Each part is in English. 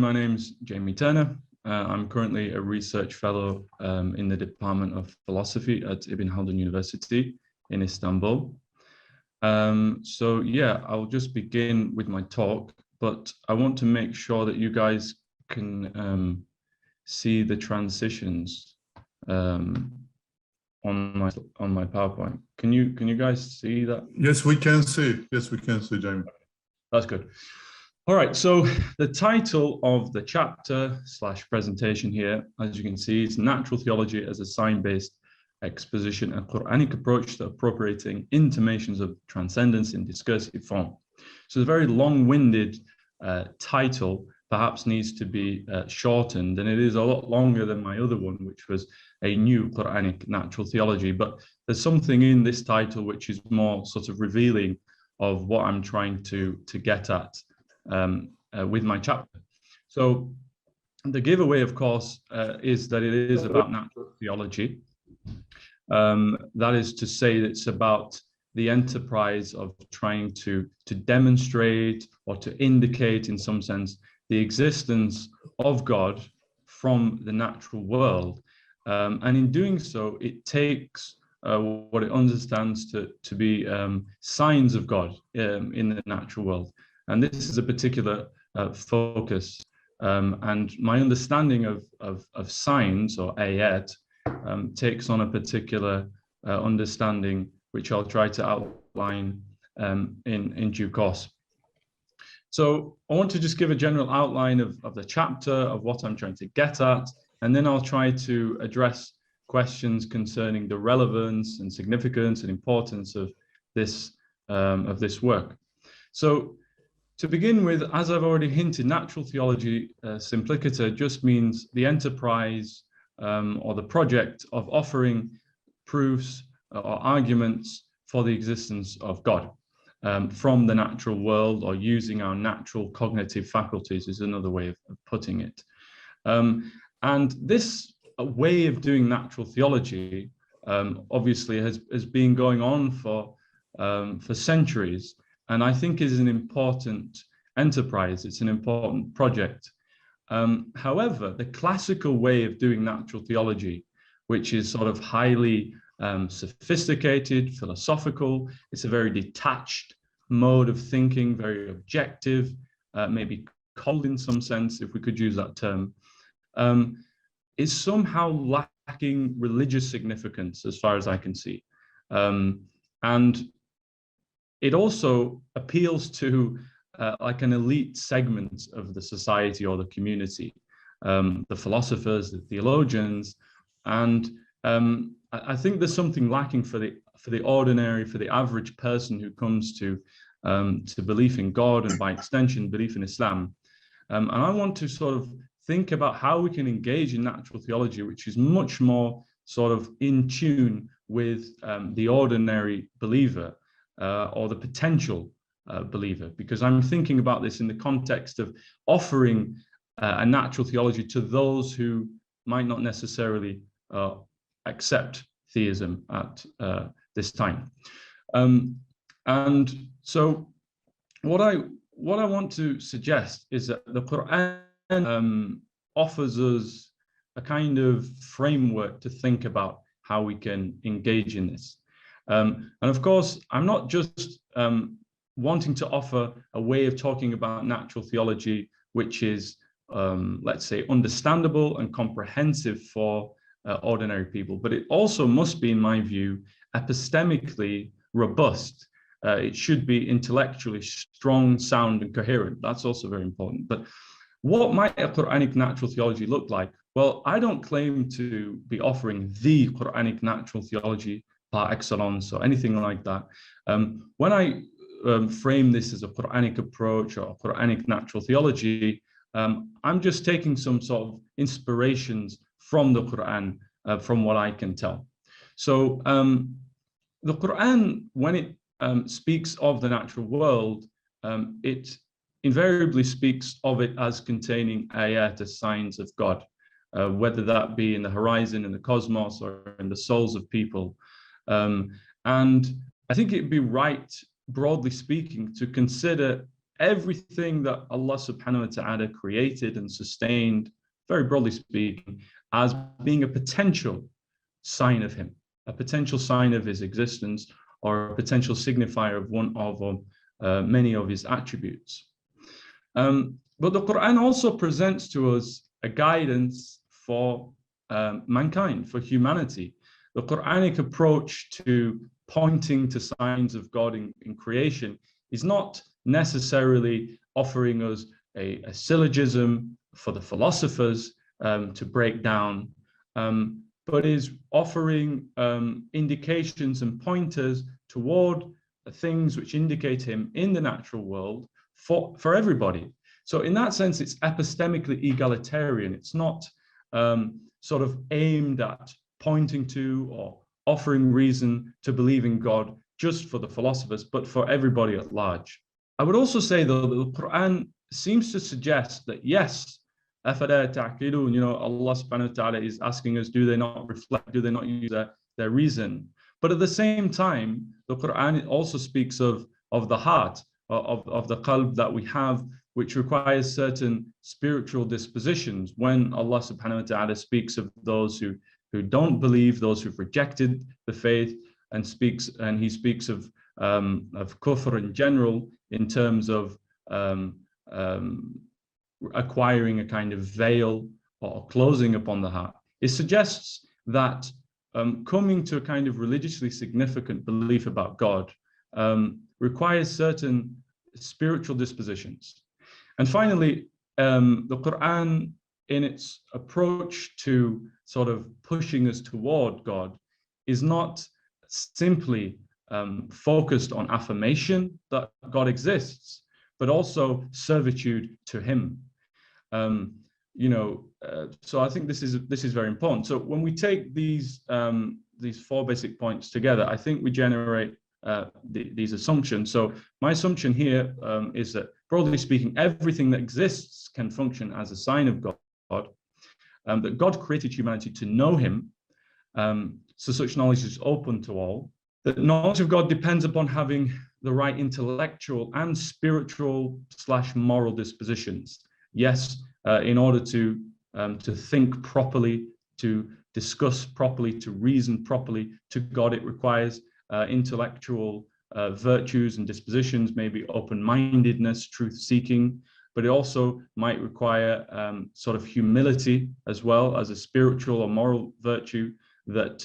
my name's Jamie Turner. I'm currently a research fellow in the Department of Philosophy at Ibn Haldun University in Istanbul. So yeah, I'll just begin with my talk, but I want to make sure that you guys can see the transitions on my PowerPoint. Can you guys see that? Yes, we can see. Yes, we can see, Jamie. That's good. All right, so the title of the chapter / presentation here, as you can see, is Natural Theology as a Sign-Based Exposition, a Qur'anic approach to appropriating intimations of transcendence in discursive form. So it's a very long-winded title, perhaps needs to be shortened, and it is a lot longer than my other one, which was a new Qur'anic natural theology. But there's something in this title which is more sort of revealing of what I'm trying to get at with my chapter. So the giveaway, of course, is that it is about natural theology. That is to say, that it's about the enterprise of trying to demonstrate or to indicate, in some sense, the existence of God from the natural world. And in doing so, it takes what it understands to be signs of God in the natural world. And this is a particular focus. And my understanding of signs, or ayat, takes on a particular understanding, which I'll try to outline in due course. So I want to just give a general outline of the chapter, of what I'm trying to get at, and then I'll try to address questions concerning the relevance and significance and importance of this work. So to begin with, as I've already hinted, natural theology simpliciter just means the enterprise or the project of offering proofs or arguments for the existence of God from the natural world, or using our natural cognitive faculties is another way of putting it. And this way of doing natural theology obviously has been going on for centuries, and I think is an important enterprise. It's an important project. However, the classical way of doing natural theology, which is sort of highly sophisticated, philosophical, it's a very detached mode of thinking, very objective, maybe cold in some sense, if we could use that term, is somehow lacking religious significance, as far as I can see. And it also appeals to like an elite segment of the society or the community, the philosophers, the theologians, and I think there's something lacking for the ordinary, for the average person who comes to belief in God, and by extension belief in Islam. And I want to sort of think about how we can engage in natural theology, which is much more sort of in tune with the ordinary believer, or the potential believer, because I'm thinking about this in the context of offering a natural theology to those who might not necessarily accept theism at this time. And so what I want to suggest is that the Quran offers us a kind of framework to think about how we can engage in this. And of course, I'm not just wanting to offer a way of talking about natural theology, which is, let's say, understandable and comprehensive for ordinary people, but it also must be, in my view, epistemically robust. It should be intellectually strong, sound, and coherent. That's also very important. But what might a Quranic natural theology look like? Well, I don't claim to be offering the Quranic natural theology par excellence or anything like that. When I frame this as a Quranic approach or Quranic natural theology, I'm just taking some sort of inspirations from the Quran, from what I can tell. So the Quran, when it speaks of the natural world, it invariably speaks of it as containing ayat, as signs of God, whether that be in the horizon, in the cosmos, or in the souls of people. And I think it'd be right, broadly speaking, to consider everything that Allah subhanahu wa ta'ala created and sustained, very broadly speaking, as being a potential sign of him, a potential sign of his existence, or a potential signifier of one of many of his attributes. But the Quran also presents to us a guidance for mankind, for humanity. The Quranic approach to pointing to signs of God in creation is not necessarily offering us a syllogism for the philosophers to break down, but is offering indications and pointers toward things which indicate him in the natural world for everybody. So in that sense, it's epistemically egalitarian. It's not sort of aimed at pointing to or offering reason to believe in God just for the philosophers, but for everybody at large. I would also say, though, that the Quran seems to suggest that, yes, Allah subhanahu wa ta'ala is asking us, do they not reflect, do they not use their reason? But at the same time, the Quran also speaks of the heart, of the qalb that we have, which requires certain spiritual dispositions. When Allah subhanahu wa ta'ala speaks of those who don't believe, those who've rejected the faith, and he speaks of kufr in general in terms of acquiring a kind of veil or closing upon the heart, it suggests that coming to a kind of religiously significant belief about God requires certain spiritual dispositions. And finally, the Quran, in its approach to sort of pushing us toward God, is not simply focused on affirmation that God exists, but also servitude to him. So I think this is very important. So when we take these four basic points together, I think we generate these assumptions. So my assumption here is that, broadly speaking, everything that exists can function as a sign of God, that God created humanity to know him, so such knowledge is open to all, that knowledge of God depends upon having the right intellectual and spiritual / moral dispositions. Yes, in order to think properly, to discuss properly, to reason properly to God, it requires intellectual virtues and dispositions, maybe open-mindedness, truth-seeking, but it also might require sort of humility as well as a spiritual or moral virtue, that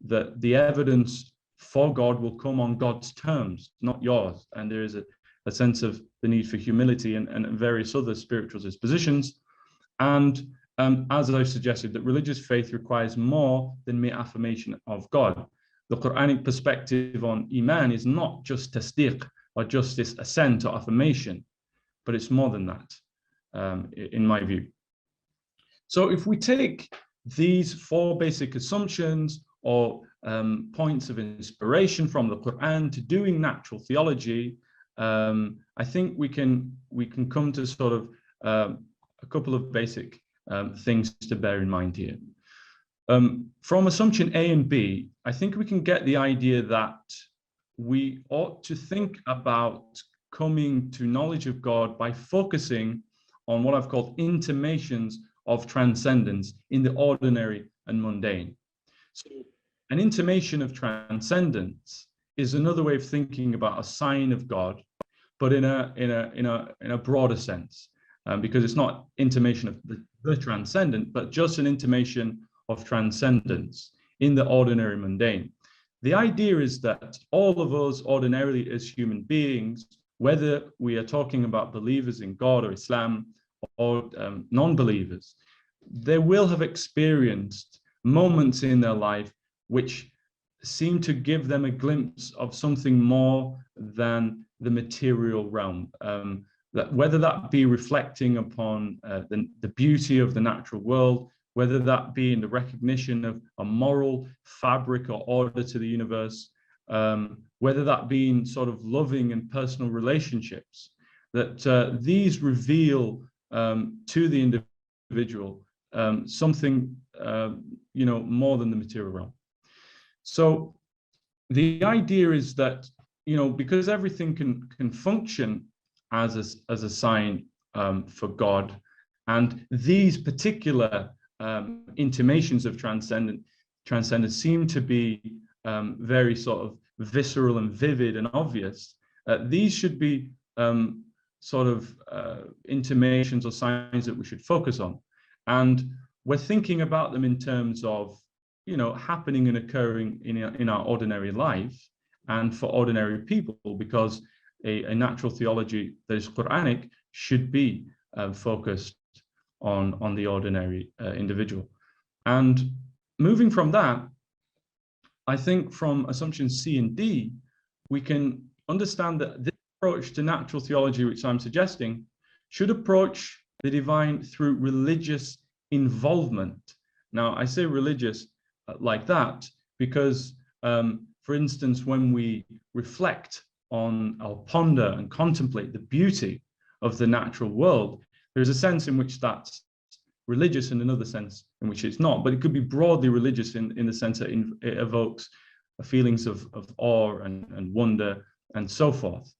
the evidence for God will come on God's terms, not yours. And there is a sense of the need for humility and various other spiritual dispositions. And as I've suggested, that religious faith requires more than mere affirmation of God. The Quranic perspective on Iman is not just tasdeeq or just this assent or affirmation, but it's more than that, in my view. So if we take these four basic assumptions or points of inspiration from the Quran to doing natural theology, I think we can come to sort of a couple of basic things to bear in mind here. From assumption A and B, I think we can get the idea that we ought to think about coming to knowledge of God by focusing on what I've called intimations of transcendence in the ordinary and mundane. So an intimation of transcendence is another way of thinking about a sign of God, but in a broader sense, because it's not intimation of the transcendent, but just an intimation of transcendence in the ordinary mundane. The idea is that all of us ordinarily as human beings, whether we are talking about believers in God or Islam or non-believers, they will have experienced moments in their life which seem to give them a glimpse of something more than the material realm. That whether that be reflecting upon the beauty of the natural world, whether that be in the recognition of a moral fabric or order to the universe, whether that be in sort of loving and personal relationships, that these reveal to the individual something more than the material realm. So the idea is that because everything can function as a sign for God. And these particular intimations of transcendence seem to be very sort of visceral and vivid and obvious. These should be sort of intimations or signs that we should focus on. And we're thinking about them in terms of, you know, happening and occurring in our ordinary life and for ordinary people, because a natural theology that is Qur'anic should be focused on the ordinary individual. And moving from that, I think from assumptions C and D, we can understand that this approach to natural theology, which I'm suggesting, should approach the divine through religious involvement. Now, I say religious like that because, for instance, when we reflect on or ponder and contemplate the beauty of the natural world, there's a sense in which that's religious and another sense in which it's not, but it could be broadly religious in the sense that it evokes feelings of awe and wonder and so forth.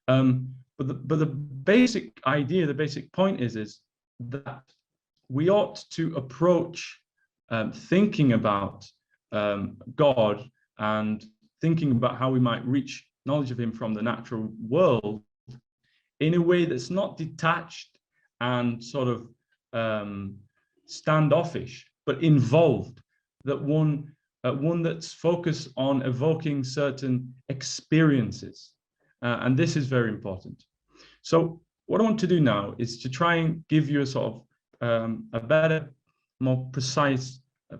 But the basic idea, the basic point is that we ought to approach thinking about God and thinking about how we might reach knowledge of him from the natural world in a way that's not detached and sort of standoffish, but involved, that one that's focused on evoking certain experiences. And this is very important. So what I want to do now is to try and give you a sort of a better, more precise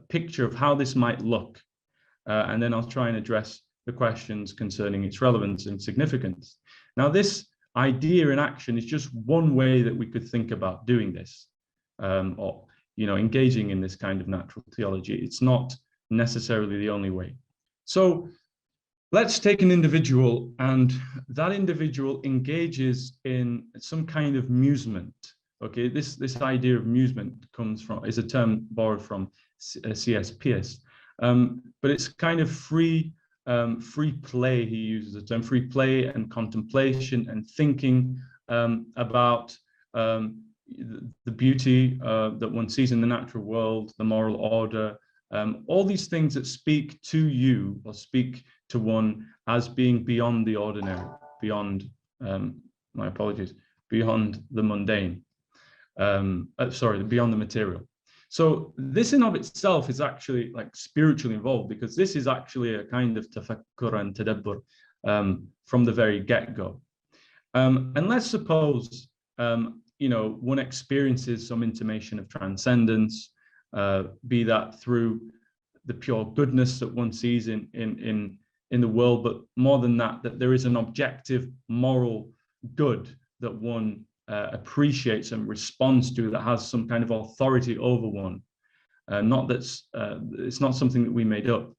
picture of how this might look. And then I'll try and address the questions concerning its relevance and significance. Now, this idea in action is just one way that we could think about doing this, or, you know, engaging in this kind of natural theology. It's not necessarily the only way. So let's take an individual, and that individual engages in some kind of musement. Okay, this idea of musement is a term borrowed from C.S. Pierce, but it's kind of free play. He uses the term free play and contemplation and thinking about the beauty that one sees in the natural world, the moral order, all these things that speak to you or speak to one as being beyond the ordinary, beyond, my apologies, beyond the mundane, beyond the material. So this in of itself is actually like spiritually involved, because this is actually a kind of tafakkur and tadabbur from the very get-go. And let's suppose, you know, one experiences some intimation of transcendence, be that through the pure goodness that one sees in the world, but more than that, that there is an objective moral good that one appreciates and responds to, that has some kind of authority over one. It's not something that we made up.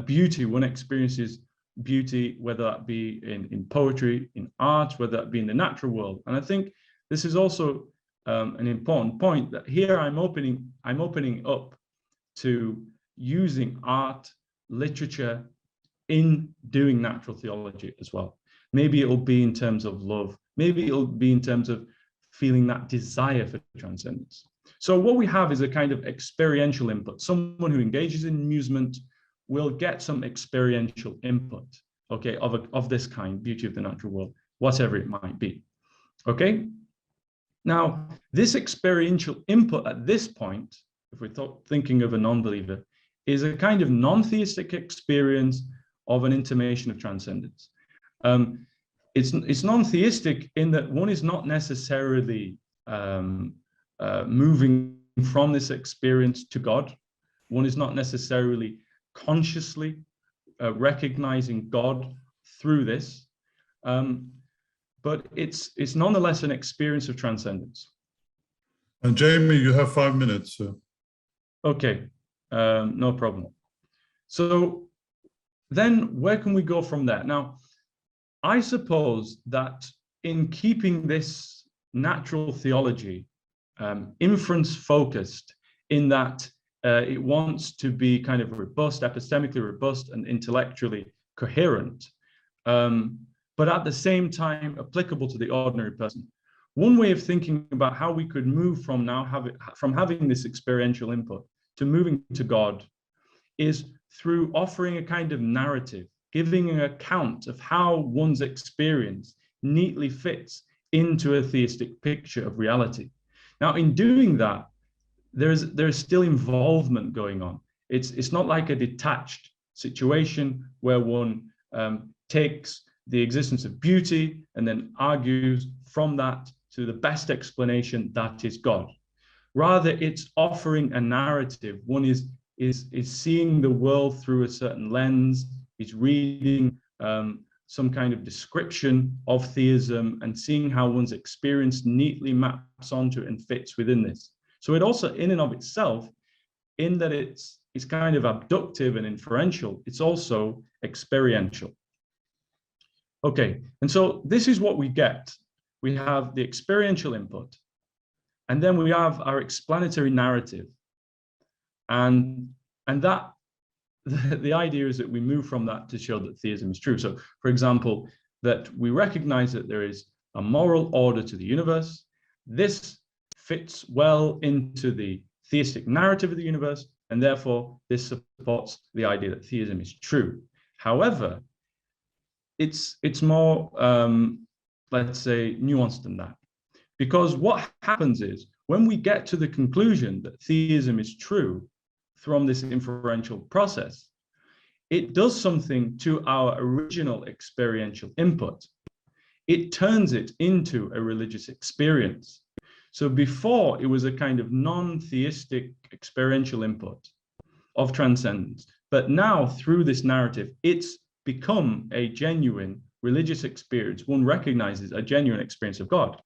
Beauty, one experiences beauty, whether that be in poetry, in art, whether that be in the natural world. And I think this is also an important point, that here I'm opening up to using art, literature in doing natural theology as well. Maybe it'll be in terms of love. Maybe it'll be in terms of feeling that desire for transcendence. So what we have is a kind of experiential input. Someone who engages in amusement will get some experiential input, okay, of this kind, beauty of the natural world, whatever it might be, okay? Now, this experiential input at this point, if we're thinking of a non-believer, is a kind of non-theistic experience of an intimation of transcendence. It's non-theistic in that one is not necessarily moving from this experience to God. One is not necessarily consciously recognizing God through this, but it's nonetheless an experience of transcendence. And Jamie, you have 5 minutes. Okay, no problem. So then where can we go from there? Now, I suppose that in keeping this natural theology inference focused, in that it wants to be kind of robust, epistemically robust and intellectually coherent, but at the same time applicable to the ordinary person. One way of thinking about how we could move from having this experiential input to moving to God is through offering a kind of narrative, giving an account of how one's experience neatly fits into a theistic picture of reality. Now, in doing that, there's still involvement going on. It's not like a detached situation where one takes the existence of beauty and then argues from that to the best explanation that is God. Rather, it's offering a narrative. One is seeing the world through a certain lens, is reading some kind of description of theism and seeing how one's experience neatly maps onto it and fits within this. So it also, in and of itself, in that it's kind of abductive and inferential, it's also experiential. Okay, and so this is what we get. We have the experiential input, and then we have our explanatory narrative. And that the idea is that we move from that to show that theism is true. So, for example, that we recognize that there is a moral order to the universe. This fits well into the theistic narrative of the universe, and therefore this supports the idea that theism is true. However, it's more, let's say, nuanced than that. Because what happens is, when we get to the conclusion that theism is true from this inferential process, it does something to our original experiential input. It turns it into a religious experience. So before, it was a kind of non-theistic experiential input of transcendence. But now, through this narrative, it's become a genuine religious experience. One recognizes a genuine experience of God.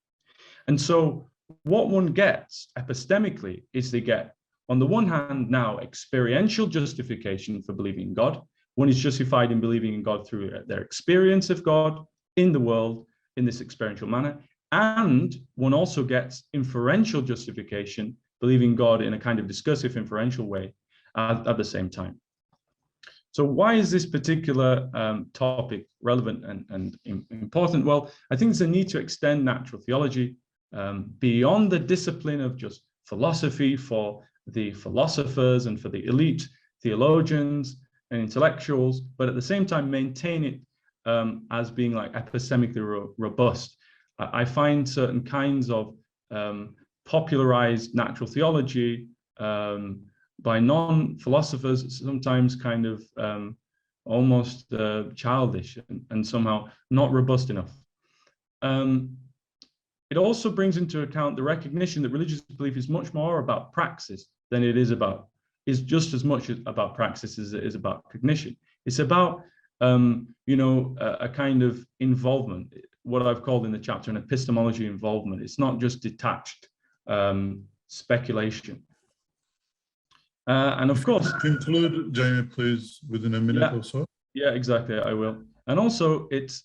And so what one gets epistemically is they get, on the one hand, now experiential justification for believing in God. One is justified in believing in God through their experience of God in the world in this experiential manner. And one also gets inferential justification, believing God in a kind of discursive inferential way at the same time. So why is this particular topic relevant and important? Well, I think there's a need to extend natural theology beyond the discipline of just philosophy for the philosophers and for the elite theologians and intellectuals, but at the same time maintain it as being like epistemically robust. I find certain kinds of popularized natural theology by non-philosophers sometimes kind of almost childish and somehow not robust enough. It also brings into account the recognition that religious belief is much more about praxis than it is just as much about praxis as it is about cognition. It's about, a kind of involvement, what I've called in the chapter an epistemology involvement. It's not just detached speculation. And of course, conclude, Jamie, please, within a minute or so. Yeah, exactly. I will. And also, it's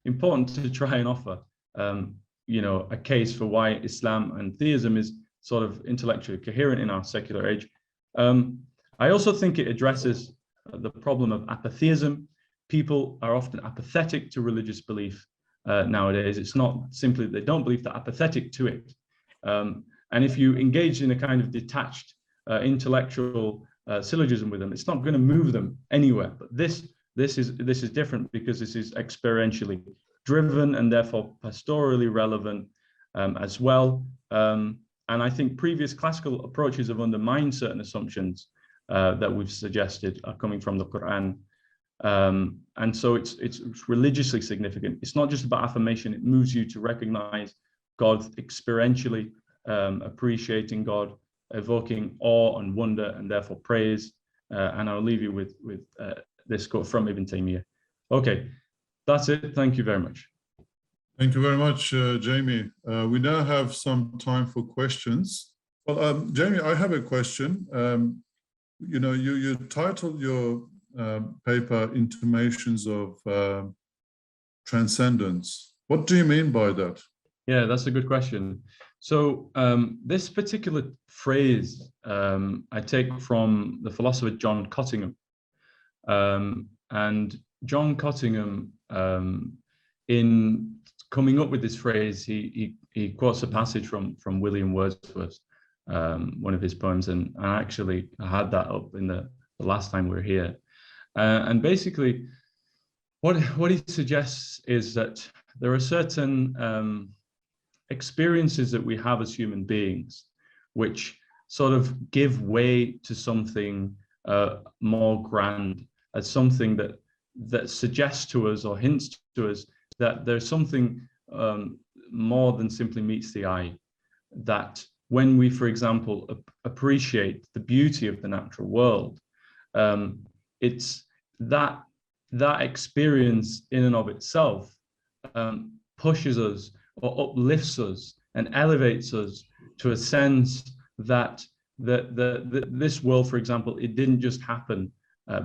important to try and offer, a case for why Islam and theism is sort of intellectually coherent in our secular age. I also think it addresses the problem of apatheism. People are often apathetic to religious belief nowadays. It's not simply that they don't believe, they're apathetic to it. And if you engage in a kind of detached intellectual syllogism with them, it's not going to move them anywhere. But this is different because this is experientially driven and therefore pastorally relevant as well. And I think previous classical approaches have undermined certain assumptions that we've suggested are coming from the Quran. And so it's religiously significant. It's not just about affirmation. It moves you to recognize God experientially, appreciating God, evoking awe and wonder and therefore praise. And I'll leave you with this quote from Ibn Taymiyyah. Okay, that's it. Thank you very much. Thank you very much, Jamie. We now have some time for questions. Well, Jamie, I have a question. You titled your paper Intimations of Transcendence. What do you mean by that? Yeah, that's a good question. So this particular phrase I take from the philosopher John Cottingham. And John Cottingham in coming up with this phrase, he quotes a passage from William Wordsworth, one of his poems, and I actually had that up in the last time we were here. And basically, what he suggests is that there are certain experiences that we have as human beings, which sort of give way to something more grand, as something that suggests to us or hints to us that there's something more than simply meets the eye. That when we, for example, appreciate the beauty of the natural world, it's that experience in and of itself pushes us or uplifts us and elevates us to a sense that this world, for example, it didn't just happen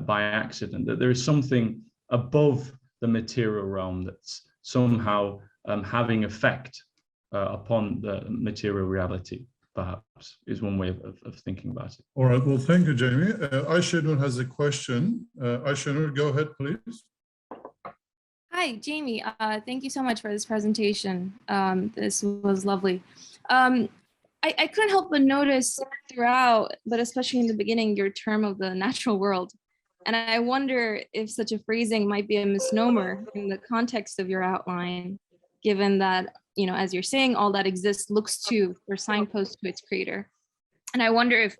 by accident, that there is something above the material realm that's somehow having effect upon the material reality, perhaps, is one way of thinking about it. All right, well, thank you, Jamie. Aisha has a question. Aisha, go ahead, please. Hi, Jamie. Thank you so much for this presentation. This was lovely. I couldn't help but notice throughout, but especially in the beginning, your term of the natural world. And I wonder if such a phrasing might be a misnomer in the context of your outline, given that, you know, as you're saying, all that exists looks to or signposts to its creator. And I wonder if,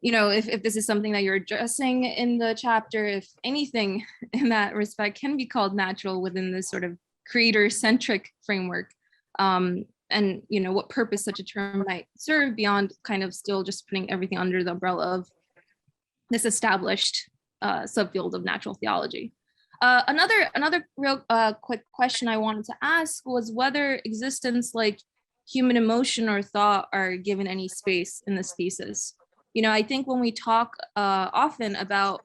you know, if this is something that you're addressing in the chapter, if anything in that respect can be called natural within this sort of creator-centric framework. And, you know, what purpose such a term might serve beyond kind of still just putting everything under the umbrella of this established subfield of natural theology. Another real quick question I wanted to ask was whether existence like human emotion or thought are given any space in this thesis. You know, I think when we talk often about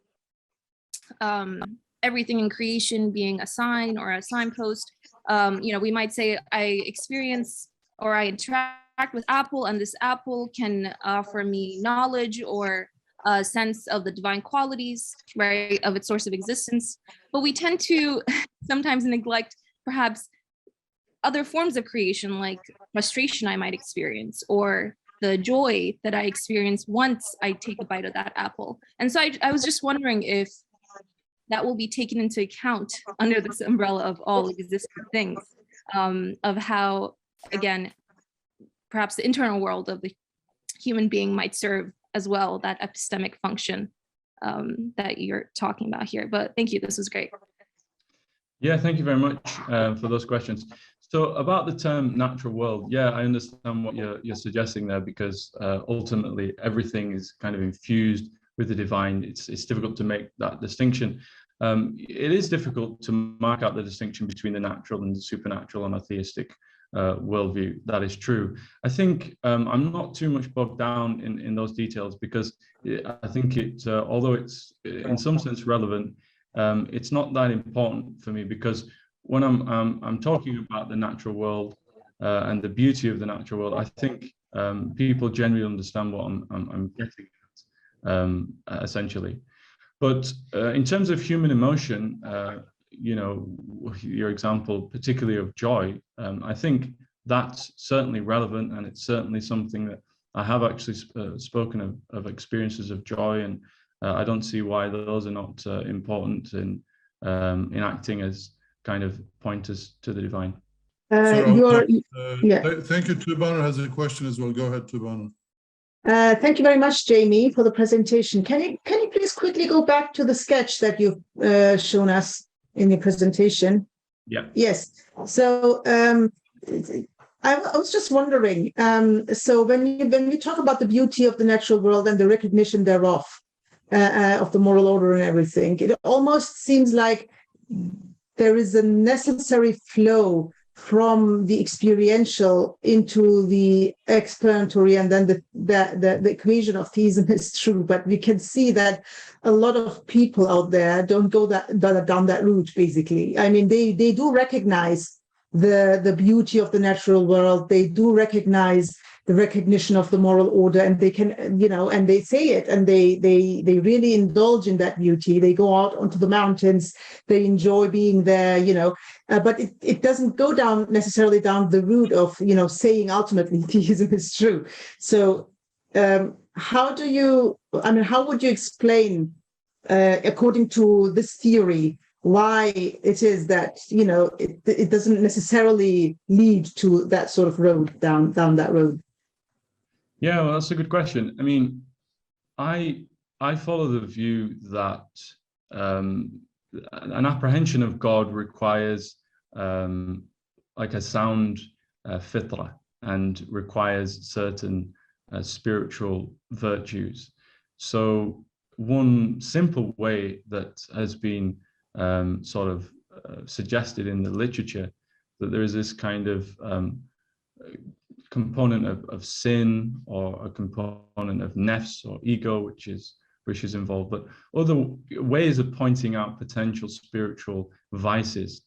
everything in creation being a sign or a signpost, you know, we might say I experience or I interact with Apple, and this Apple can offer me knowledge or a sense of the divine qualities, right, of its source of existence. But we tend to sometimes neglect perhaps other forms of creation, like frustration I might experience, or the joy that I experience once I take a bite of that apple. And so I was just wondering if that will be taken into account under this umbrella of all existing things, of how, again, perhaps the internal world of the human being might serve as well, that epistemic function that you're talking about here. But thank you, this was great. Yeah, thank you very much for those questions. So about the term natural world, yeah, I understand what you're suggesting there, because ultimately everything is kind of infused with the divine. It's difficult to make that distinction. It is difficult to mark out the distinction between the natural and the supernatural on a theistic worldview. That is true. I think I'm not too much bogged down in those details, because I think it, although it's in some sense relevant, it's not that important for me, because when I'm talking about the natural world and the beauty of the natural world, I think people generally understand what I'm getting at, essentially. But in terms of human emotion, you know, your example, particularly of joy, I think that's certainly relevant, and it's certainly something that I have actually spoken of experiences of joy, and I don't see why those are not important in acting as kind of pointers to the divine. Thank you. Tubana has a question as well. Go ahead, Tubana. Thank you very much, Jamie, for the presentation. Can you please quickly go back to the sketch that you've shown us in your presentation? Yeah. Yes. So I was just wondering. So when we talk about the beauty of the natural world and the recognition thereof, of the moral order and everything, it almost seems like there is a necessary flow from the experiential into the explanatory, and then the equation of theism is true. But we can see that a lot of people out there don't go down that route, basically. I mean, they do recognize the beauty of the natural world. They do recognize the recognition of the moral order, and they can, you know, and they say it, and they really indulge in that beauty. They go out onto the mountains, they enjoy being there, you know, but it doesn't go down necessarily down the route of, you know, saying ultimately theism is true. So how would you explain, according to this theory, why it is that, you know, it doesn't necessarily lead to that sort of road, down that road? Yeah, well, that's a good question. I mean, I follow the view that an apprehension of God requires like a sound fitra, and requires certain spiritual virtues. So one simple way that has been sort of suggested in the literature, that there is this kind of component of sin, or a component of nefs or ego, which is involved, but other ways of pointing out potential spiritual vices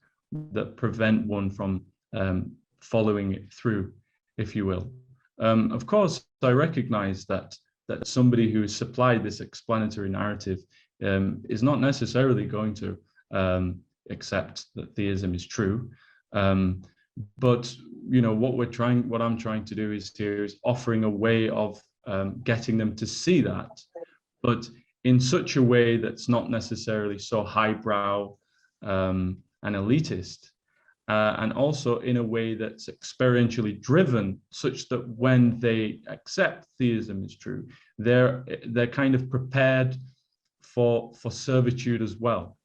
that prevent one from following it through, if you will. Of course, I recognize that somebody who is supplied this explanatory narrative is not necessarily going to accept that theism is true. But you know, what I'm trying to do is offering a way of getting them to see that, but in such a way that's not necessarily so highbrow and elitist, and also in a way that's experientially driven, such that when they accept theism is true, they're kind of prepared for servitude as well.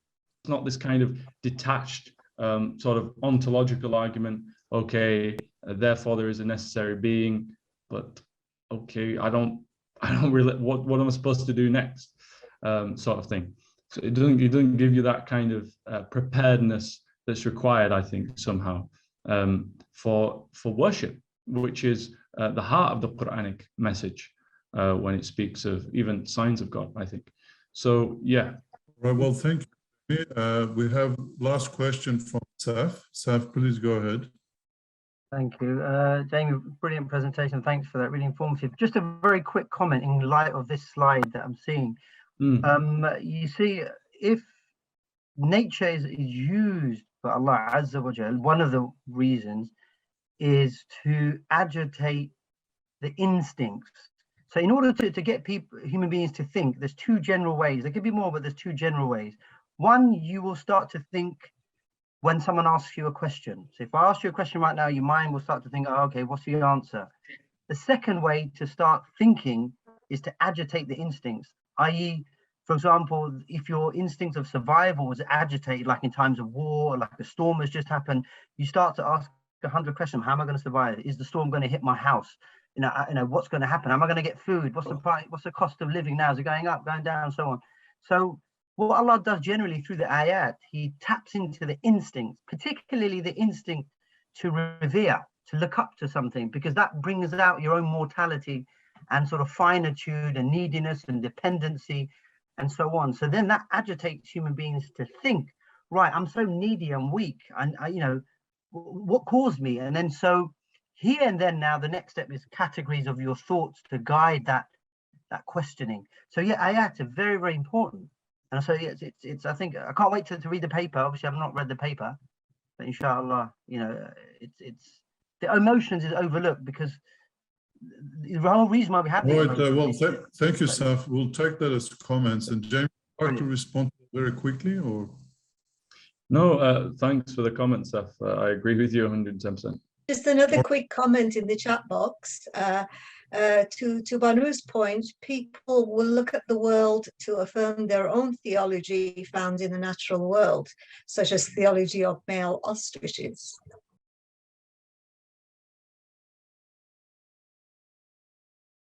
It's not this kind of detached sort of ontological argument. Okay, therefore there is a necessary being, but okay, I don't really, what am I supposed to do next, sort of thing. So it doesn't give you that kind of preparedness that's required, I think, somehow for worship, which is the heart of the Qur'anic message when it speaks of even signs of God, I think. So yeah. Right. Well, thank you. We have last question from Saf. Saf, please go ahead. Thank you. Jamie, brilliant presentation. Thanks for that, really informative. Just a very quick comment in light of this slide that I'm seeing. You see, if nature is used by Allah Azza wa Jal, one of the reasons is to agitate the instincts. So in order to get human beings to think, there's two general ways. There could be more, but there's two general ways. One, you will start to think when someone asks you a question. So if I ask you a question right now, your mind will start to think, oh, okay, what's the answer? The second way to start thinking is to agitate the instincts, i.e., for example, if your instinct of survival was agitated, like in times of war, like a storm has just happened, you start to ask 100 questions. How am I going to survive? Is the storm going to hit my house? You know, what's going to happen? Am I going to get food? What's the price? What's the cost of living now? Is it going up, going down, and so on? So what Allah does generally through the ayat, he taps into the instinct, particularly the instinct to revere, to look up to something, because that brings out your own mortality and sort of finitude and neediness and dependency and so on. So then that agitates human beings to think, right, I'm so needy and weak, and you know, what caused me? And then so here and then now the next step is categories of your thoughts to guide that questioning. So yeah, ayats are very, very important. And so it's I think I can't wait to read the paper. Obviously I've not read the paper, but inshallah, you know, it's the emotions is overlooked, because the whole reason why we have right. Well, thank you, Saf. We'll take that as comments. And James, would you like to respond very quickly, or? No, thanks for the comments, Saf. I agree with you 110%. Just another quick comment in the chat box. To Banu's point, people will look at the world to affirm their own theology found in the natural world, such as theology of male ostriches.